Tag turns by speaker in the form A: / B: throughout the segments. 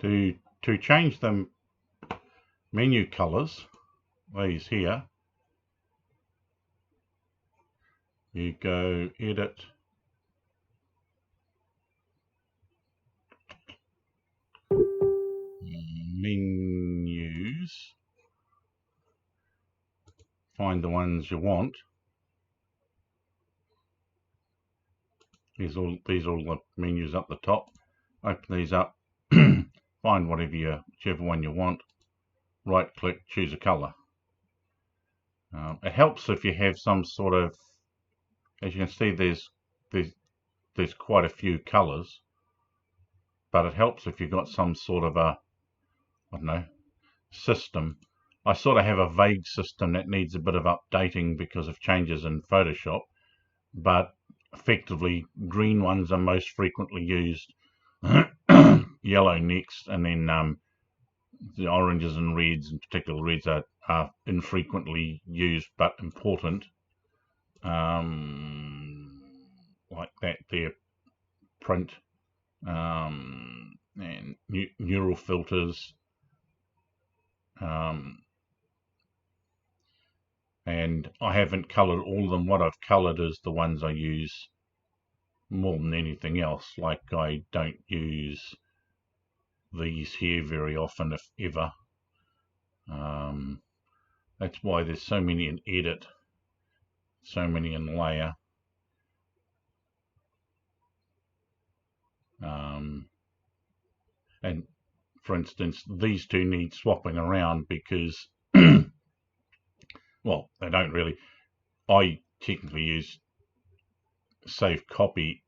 A: To change the menu colors, these here, you go edit, menus, find the ones you want. These are all the menus up the top. Open these up, find whichever one you want, right click, choose a color. It helps if you have some sort of, as you can see, there's quite a few colors, but it helps if you've got some sort of a, I don't know, system. I sort of have a vague system that needs a bit of updating because of changes in Photoshop, but effectively green ones are most frequently used, yellow next, and then the oranges and reds, in particular reds, are infrequently used but important, like that there, print, and neural filters, and I haven't colored all of them. What I've colored is the ones I use more than anything else. Like I don't use these here very often, if ever. That's why there's so many in edit, so many in layer. And for instance, these two need swapping around because well, they don't really. I technically use save copy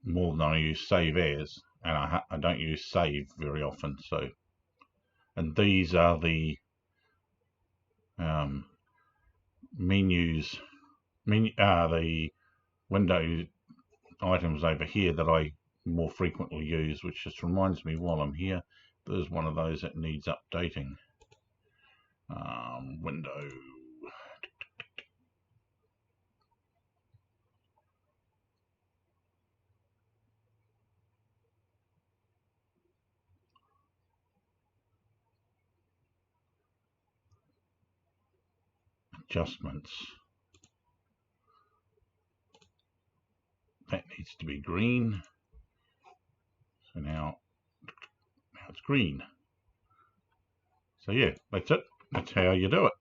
A: more than I use save as, and I don't use save very often. So, and these are the menus, the window items over here that I more frequently use, which just reminds me while I'm here, there's one of those that needs updating. Window. Adjustments. That needs to be green. So now it's green. So yeah, that's it. That's how you do it.